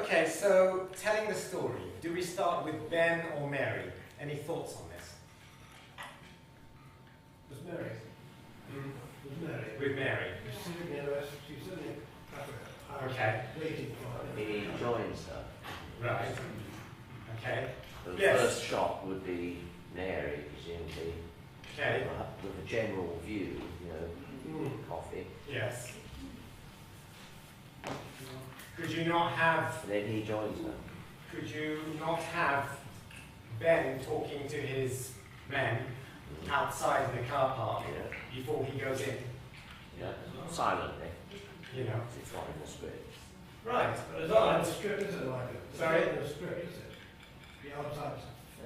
Okay, so telling the story. Do we start with Ben or Mary? Any thoughts on this? With Mary. With Mary. With Mary. She's sitting there, she's sitting Okay. waiting for her. He joins her. Right. Okay. The Yes. first shot would be Mary, presumably, Okay. with a general view, you know, coffee. Yes. Could you not have? And then he joins her. Could you not have Ben talking to his men outside the car park Yeah. before he goes in? Yeah. Silently. You know. It's not in the script. Right. But it's not in the script, is it, like it? Sorry? It's not in the script, is it? The outside.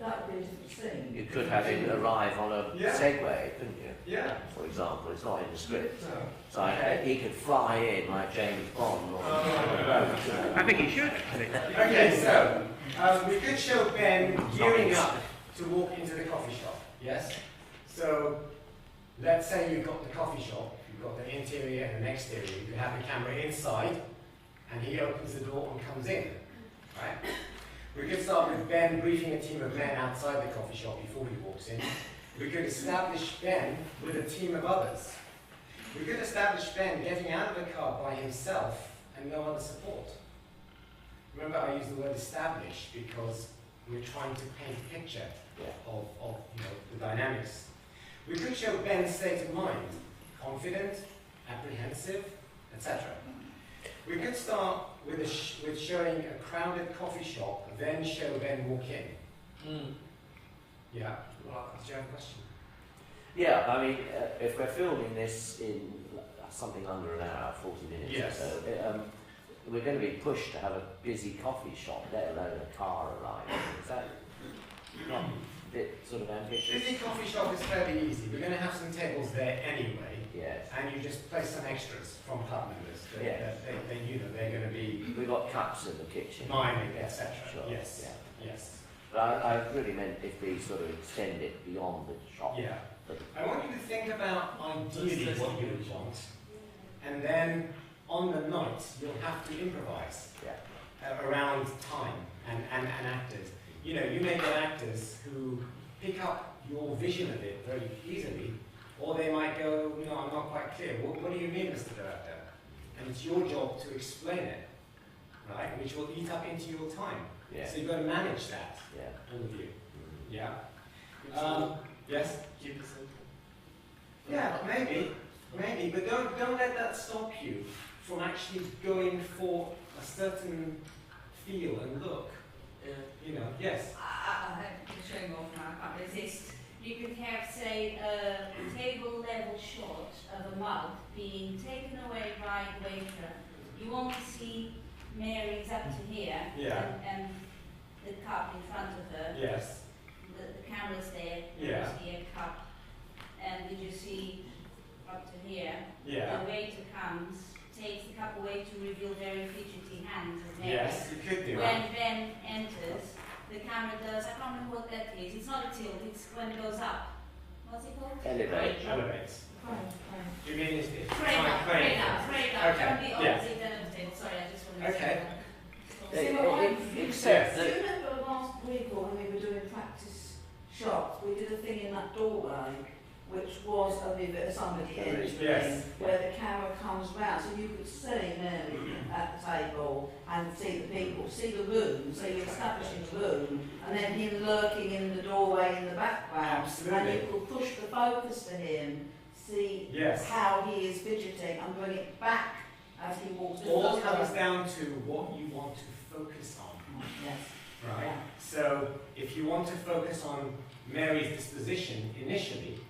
That would be a different thing. You could have him arrive on a Yeah. Segway, couldn't you? Yeah. For example, it's not in the script. So, So okay. he could fly in like James Bond on a boat. You know. I think he should, actually. Okay, so we could show Ben gearing up to walk into the coffee shop. Yes. So let's say you've got the coffee shop, you've got the interior and the exterior. You have the camera inside, and he opens the door and comes in. Right. We could start with Ben briefing a team of men outside the coffee shop before he walks in. We could establish Ben with a team of others. We could establish Ben getting out of the car by himself and no other support. Remember, I used the word establish because we're trying to paint a picture of you know, the dynamics. We could show Ben's state of mind, confident, apprehensive, etc. We could start with, with showing a crowded coffee shop, then show Ben walk in. Yeah. Did you have a question? Yeah, I mean, if we're filming this in something under an hour, 40 minutes Yes. or so, we're going to be pushed to have a busy coffee shop, let alone a car arriving. Is that not a bit sort of ambitious? Busy coffee shop is fairly easy. We're going to have some tables there anyway, Yes. and you just place some extras from club members. Yes. You know, they're going to be We've got cups in the kitchen. mining, Yeah, etc. sure, Yes. yeah. Yes. But I really meant if we sort of extend it beyond the shop. Yeah. But I want you to think about ideally what you would want, and then on the night you'll have to improvise around time and actors. You know, you may get actors who pick up your vision of it very easily, or they might go, you know, I'm not quite clear. What do you mean, Mr. Director? And it's your job to explain it, right? Which will eat up into your time. yeah, So you've got to manage that, yeah. all of you. Mm. Yeah. Yes. Keep it simple. Yeah, maybe, but don't let that stop you from actually going for a certain feel and look. You know, yes. I'm showing off now, I can't resist. You could have, say, a table level shot of a mug being taken away by the waiter. You won't see Mary's up to here Yeah. and the cup in front of her. Yes. The camera's there, Yeah. you see a cup. And did you see up to here? Yeah. The waiter comes, takes the cup away to reveal very fidgety hands of Mary. Yes, you could do When that. Ben enters, the camera does, I can't remember what that is. It's not a tilt, it's when it goes up. What's it called? Elevate. Elevates. Do you mean it's Crane up, crane up, crane up. Okay, From the yeah. opposite end of it. Sorry, I just wanted to Okay. say that. Except Do you that remember last week or when we were doing practice shots, we did a thing in that doorway which was a vivid, somebody entering, Yes. where the camera comes round, so you could see Mary at the table and see the people, see the room, so you're establishing the room, and then him lurking in the doorway in the background, Absolutely. and you could push the focus to him, see Yes. how he is fidgeting, and bring it back as he walks. All comes down to what you want to focus on, Yes. right? Yeah. So if you want to focus on Mary's disposition initially,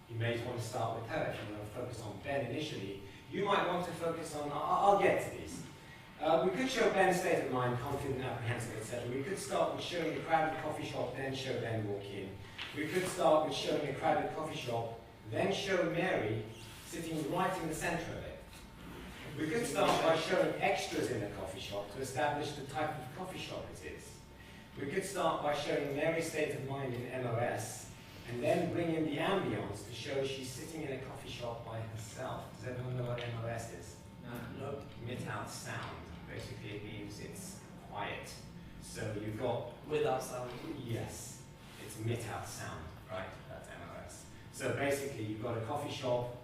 you may want to start with her. If you want to focus on Ben initially, you might want to focus on, I'll get to these. We could show Ben's state of mind, confident, apprehensive, etc. We could start with showing a crowded coffee shop, then show Ben walk in. We could start with showing a crowded coffee shop, then show Mary sitting right in the centre of it. We could start by showing extras in the coffee shop to establish the type of coffee shop it is. We could start by showing Mary's state of mind in MOS, and then bring in the ambience to show she's sitting in a coffee shop by herself. Does everyone know what MOS is? No. Without sound. Basically, it means it's quiet. So you've got, Without sound. yes, it's mit-out sound, right? That's MOS. So basically, you've got a coffee shop,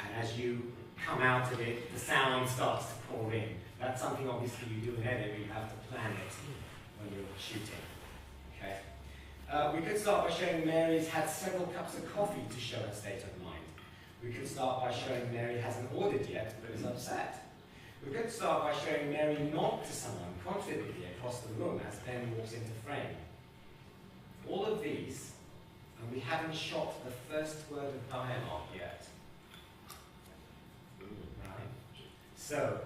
and as you come out of it, the sound starts to pour in. That's something obviously you do in edit, you have to plan it when you're shooting. Okay. We could start by showing Mary's had several cups of coffee to show her state of mind. We could start by showing Mary hasn't ordered yet, but is upset. We could start by showing Mary nod to someone confidently across the room as Ben walks into frame. All of these, and we haven't shot the first word of dialogue yet. Right? So,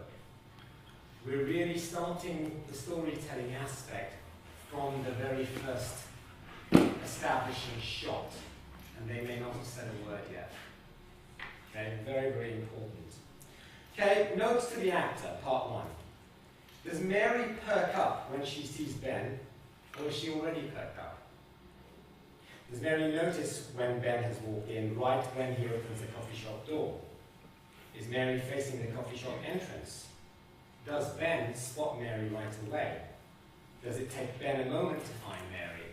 we're really starting the storytelling aspect from the very first establishing shot, and they may not have said a word yet. Okay, very, very important. Okay, notes to the actor, part 1. Does Mary perk up when she sees Ben, or is she already perked up? Does Mary notice when Ben has walked in, right when he opens the coffee shop door? Is Mary facing the coffee shop entrance? Does Ben spot Mary right away? Does it take Ben a moment to find Mary?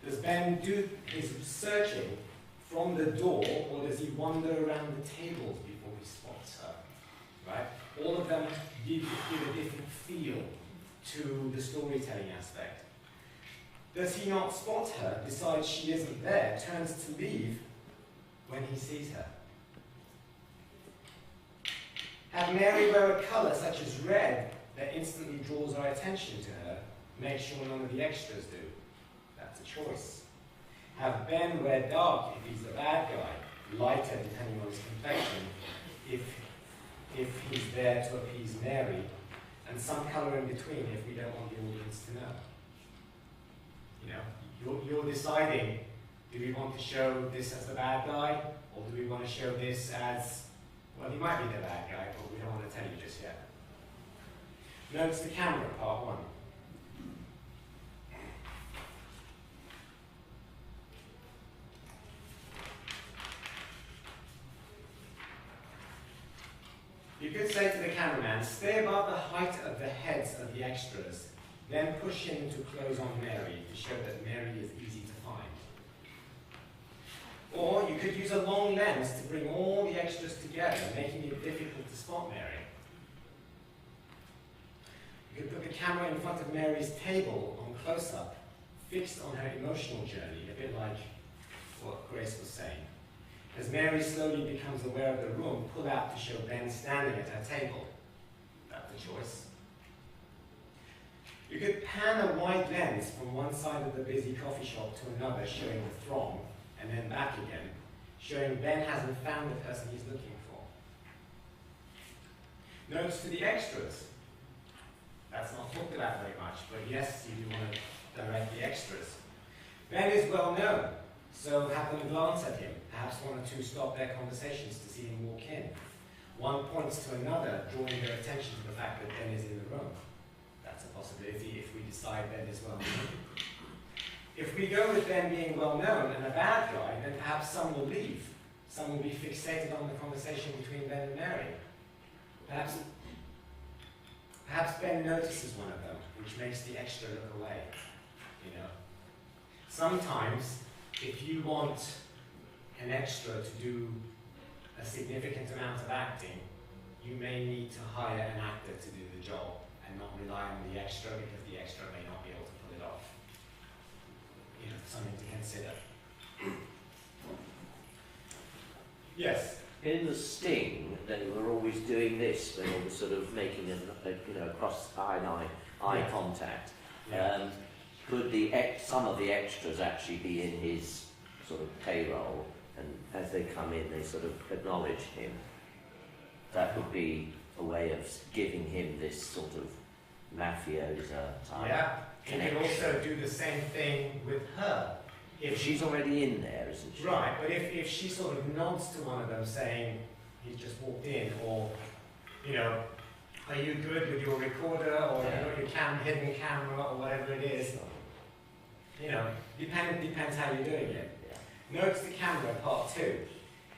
Does Ben do his searching from the door, or does he wander around the tables before he spots her? Right? All of them give a different feel to the storytelling aspect. Does he not spot her, decides she isn't there, turns to leave when he sees her? Have Mary wear a colour such as red that instantly draws our attention to her, make sure none of the extras do? That's a choice. Have Ben wear dark if he's the bad guy, lighter depending on his complexion, if he's there to appease Mary, and some colour in between if we don't want the audience to know. You know, you're deciding, do we want to show this as the bad guy, or do we want to show this as, well, he might be the bad guy, but we don't want to tell you just yet. Notes to camera, part 1. You could say to the cameraman, stay above the height of the heads of the extras, then push in to close on Mary to show that Mary is easy to find. Or you could use a long lens to bring all the extras together, making it difficult to spot Mary. You could put the camera in front of Mary's table on close-up, fixed on her emotional journey, a bit like what Grace was saying. As Mary slowly becomes aware of the room, pull out to show Ben standing at her table. That's a choice. You could pan a wide lens from one side of the busy coffee shop to another, showing the throng, and then back again, showing Ben hasn't found the person he's looking for. Notes to the extras. That's not talked about very much, but yes, you do want to direct the extras. Ben is well known, so have them glance at him. Perhaps one or two stop their conversations to see him walk in. One points to another, drawing their attention to the fact that Ben is in the room. That's a possibility if we decide Ben is well known. If we go with Ben being well known and a bad guy, then perhaps some will leave. Some will be fixated on the conversation between Ben and Mary. Perhaps Ben notices one of them, which makes the extra look away. You know. Sometimes, if you want an extra to do a significant amount of acting, you may need to hire an actor to do the job and not rely on the extra, because the extra may not be able to pull it off. You know, something to consider. Yes? In The Sting, they were always doing this, they were sort of making across eye contact. Yeah. Could some of the extras actually be in his sort of payroll, and as they come in, they sort of acknowledge him? That would be a way of giving him this sort of mafiosa type. Yeah. You connection. can also do the same thing with her. If she's already in there, isn't she? Right, but if she sort of nods to one of them saying, he's just walked in, or, you know, are you good with your recorder, or Yeah. you got your hidden camera, or whatever it is, you know, depends how you're doing it. Yeah. Notes the camera, part 2.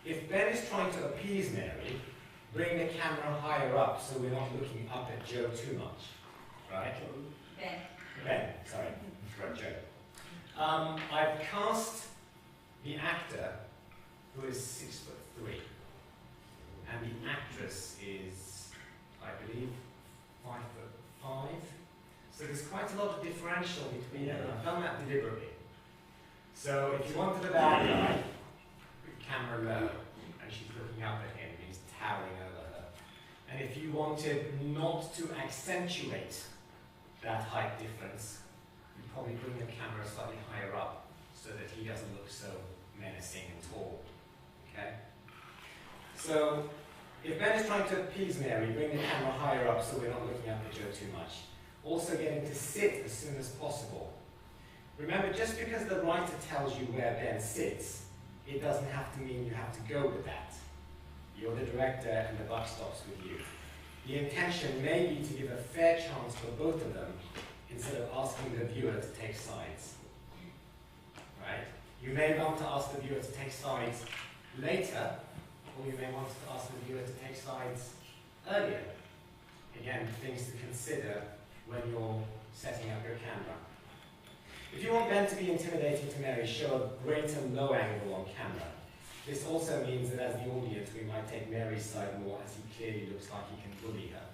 If Ben is trying to appease Mary, bring the camera higher up so we're not looking up at Joe too much. Right? Ben. Ben, sorry. Right, Joe. I've cast the actor, who is 6'3", and the actress is, I believe, 5'5". So there's quite a lot of differential between them. I've done that deliberately. So if you wanted the bad guy, camera low, and she's looking up at him, he's towering over her. And if you wanted not to accentuate that height difference, you probably bring the camera slightly higher up so that he doesn't look so menacing and tall. Okay? So if Ben is trying to appease Mary, bring the camera higher up so we're not looking up at Joe too much. Also get him to sit as soon as possible. Remember, just because the writer tells you where Ben sits, it doesn't have to mean you have to go with that. You're the director and the buck stops with you. The intention may be to give a fair chance for both of them instead of asking the viewer to take sides. Right? You may want to ask the viewer to take sides later, or you may want to ask the viewer to take sides earlier. Again, things to consider when you're setting up your camera. If you want Ben to be intimidating to Mary, show a greater low angle on camera. This also means that as the audience, we might take Mary's side more, as he clearly looks like he can bully her.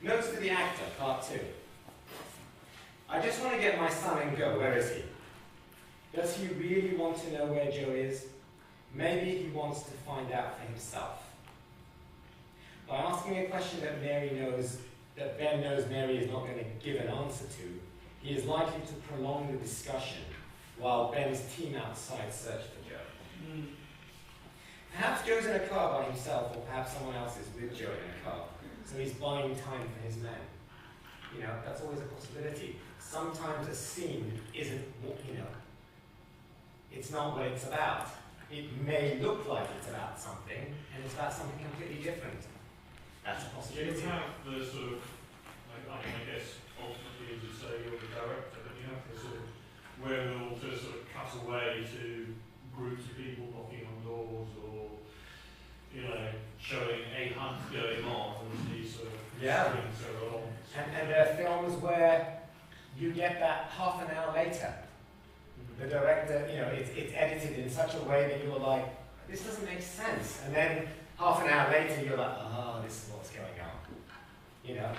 Notes to the actor, part 2. I just want to get my son and go. Where is he? Does he really want to know where Joe is? Maybe he wants to find out for himself. By asking a question that Ben knows Mary is not going to give an answer to, he is likely to prolong the discussion while Ben's team outside search for Joe. Perhaps Joe's in a car by himself, or perhaps someone else is with Joe in a car, so he's buying time for his men. You know, that's always a possibility. Sometimes a scene isn't, it's not what it's about. It may look like it's about something, and it's about something completely different. That's a You possibility. have the sort of, I guess, ultimately, as you say, you're the director, but you have the sort of wherewithal to sort of cut away to groups of people knocking on doors, or, showing a hunt going on, and these sort of strings are along. And there are films where you get that half an hour later. The director, it's edited in such a way that you're like, this doesn't make sense. And then half an hour later, you're like, this is what's going on.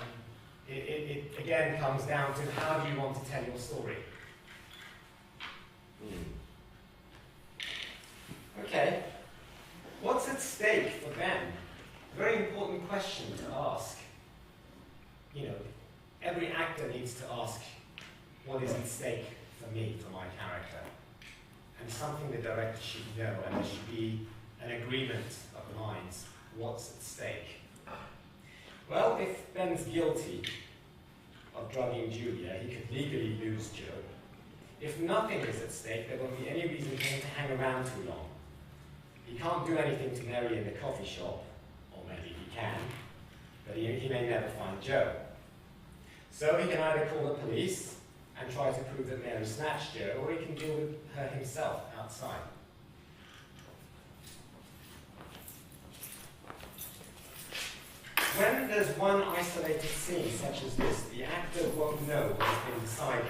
It again comes down to how do you want to tell your story. Okay. What's at stake for Ben? Very important question to ask. Every actor needs to ask, what is at stake for me, for my character? And something the director should know, and there should be an agreement of the minds. What's at stake? Well, if Ben's guilty of drugging Julia, he could legally lose Joe. If nothing is at stake, there won't be any reason for him to hang around too long. He can't do anything to Mary in the coffee shop, or maybe he can, but he may never find Joe. So he can either call the police and try to prove that Mary snatched Joe, or he can deal with her himself outside. When there's one isolated scene such as this, the actor won't know what has been decided,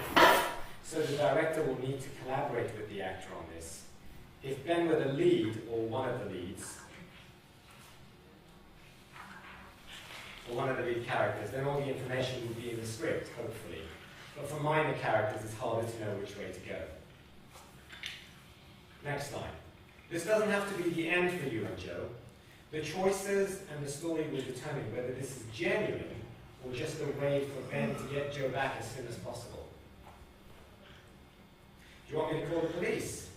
so the director will need to collaborate with the actor on this. If Ben were the lead, or one of the leads, or one of the lead characters, then all the information would be in the script, hopefully. But for minor characters, it's harder to know which way to go. Next line. This doesn't have to be the end for you and Joe. The choices and the story will determine whether this is genuine or just a way for Ben to get Joe back as soon as possible. Do you want me to call the police?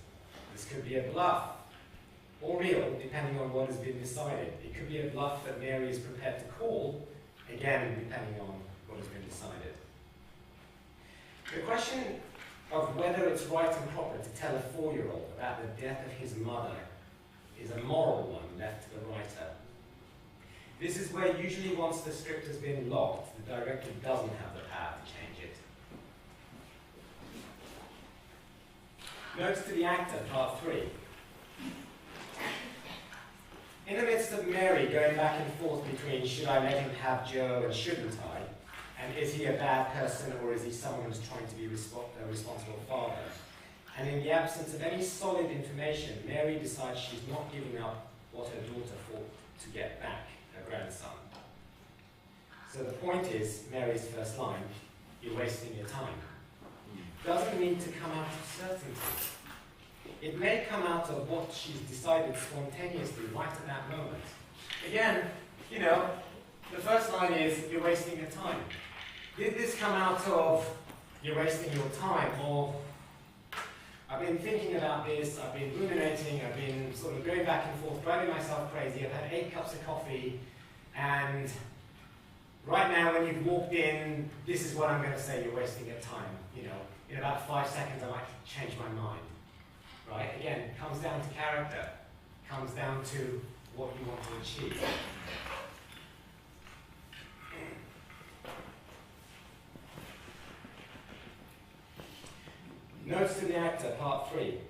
This could be a bluff, or real, depending on what has been decided. It could be a bluff that Mary is prepared to call, again, depending on what has been decided. The question of whether it's right and proper to tell a 4-year-old about the death of his mother is a moral one left to the writer. This is where usually once the script has been locked, the director doesn't have the power to change it. Notes to the actor, part 3. In the midst of Mary going back and forth between should I let him have Joe and shouldn't I, and is he a bad person or is he someone who's trying to be a responsible father, and in the absence of any solid information, Mary decides she's not giving up what her daughter fought to get back, her grandson. So the point is, Mary's first line, you're wasting your time, doesn't need to come out of certainty. It may come out of what she's decided spontaneously right at that moment. Again, you know, the first line is, you're wasting your time. Did this come out of, you're wasting your time, or I've been thinking about this, I've been ruminating, I've been sort of going back and forth, driving myself crazy, I've had 8 cups of coffee, and right now when you've walked in, this is what I'm going to say, you're wasting your time. You know, in about 5 seconds I might change my mind. Right? Again, it comes down to character, comes down to what you want to achieve. Notes to the actor, part 3.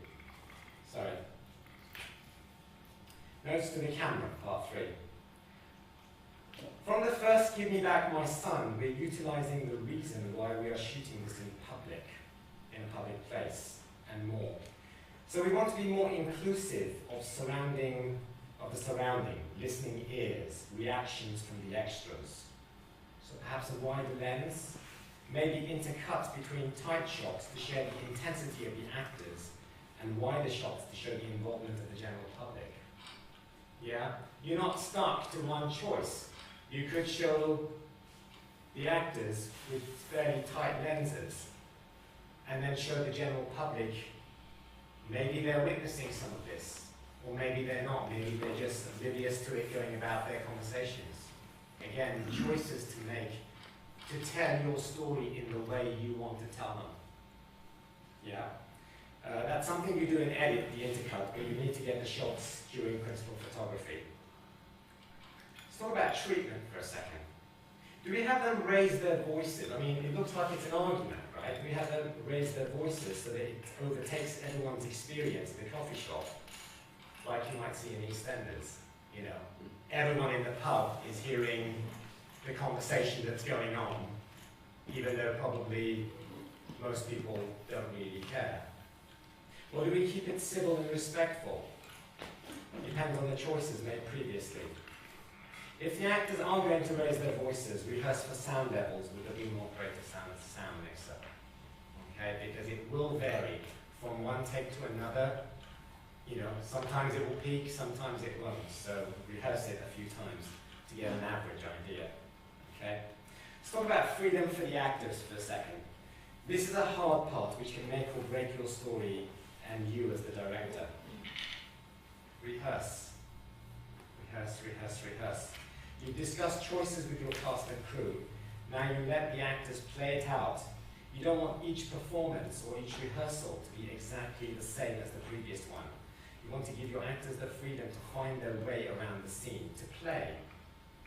Sorry. Notes to the camera, part 3. From the first Give Me Back My Son, we're utilising the reason why we are shooting this in public, in a public place, and more. So we want to be more inclusive of the surrounding, listening ears, reactions from the extras. So perhaps a wider lens, maybe intercut between tight shots to share the intensity of the actors and wider shots to show the involvement of the general public. Yeah? You're not stuck to one choice. You could show the actors with fairly tight lenses and then show the general public. Maybe they're witnessing some of this, or maybe they're not. Maybe they're just oblivious to it going about their conversations. Again, choices to make to tell your story in the way you want to tell them. Yeah? That's something you do in edit, the intercut, where you need to get the shots during principal photography. Let's talk about treatment for a second. Do we have them raise their voices? I mean, it looks like it's an argument, right? We have them raise their voices so that it overtakes everyone's experience in the coffee shop, like you might see in EastEnders. You know, everyone in the pub is hearing the conversation that's going on, even though probably most people don't really care. Or do we keep it civil and respectful? Depends on the choices made previously. If the actors are going to raise their voices, rehearse for sound levels with a beam operator sound mixer. Okay, because it will vary from one take to another. You know, sometimes it will peak, sometimes it won't. So rehearse it a few times to get an average idea. Okay? Let's talk about freedom for the actors for a second. This is a hard part which can make or break your story and you as the director. Rehearse. Rehearse, rehearse, rehearse. You discuss choices with your cast and crew. Now you let the actors play it out. You don't want each performance or each rehearsal to be exactly the same as the previous one. You want to give your actors the freedom to find their way around the scene, to play.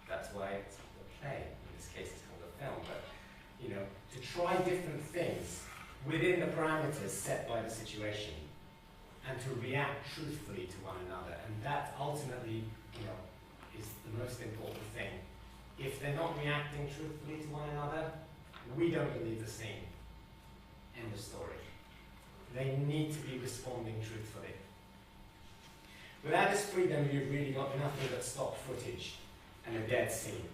That's why it's the play. In this case it's called a film, but you know, to try different things within the parameters set by the situation and to react truthfully to one another. And that ultimately, you know, is the most important thing. If they're not reacting truthfully to one another, we don't believe the scene. End of story. They need to be responding truthfully. Without this freedom, you've really got nothing but stock footage and a dead scene.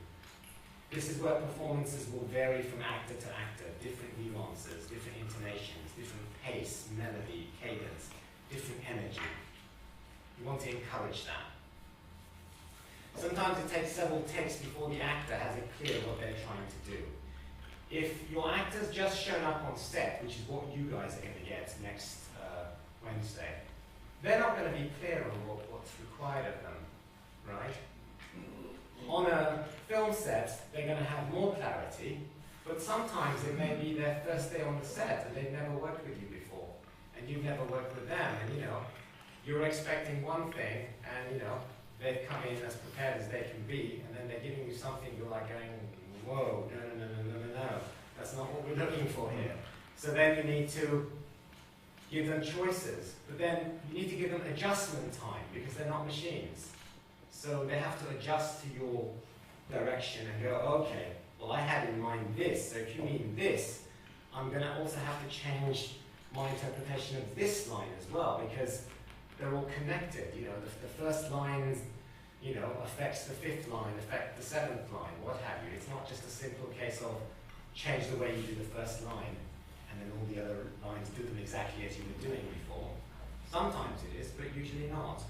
This is where performances will vary from actor to actor, different nuances, different intonations, different pace, melody, cadence, different energy. You want to encourage that. Sometimes it takes several takes before the actor has it clear what they're trying to do. If your actor's just shown up on set, which is what you guys are going to get next Wednesday, they're not going to be clear on what's required of them, right? On a film set, they're going to have more clarity, but sometimes it may be their first day on the set and they've never worked with you before, and you've never worked with them, and you know, you're expecting one thing, and you know, they've come in as prepared as they can be, and then they're giving you something you're like going, whoa, no, that's not what we're looking for here. So then you need to give them choices, but then you need to give them adjustment time because they're not machines. So they have to adjust to your direction and go, okay, well I had in mind this, so if you mean this, I'm going to also have to change my interpretation of this line as well, because they're all connected. You know, the first line, you know, affects the fifth line, affects the seventh line, what have you. It's not just a simple case of change the way you do the first line, and then all the other lines do them exactly as you were doing before. Sometimes it is, but usually not.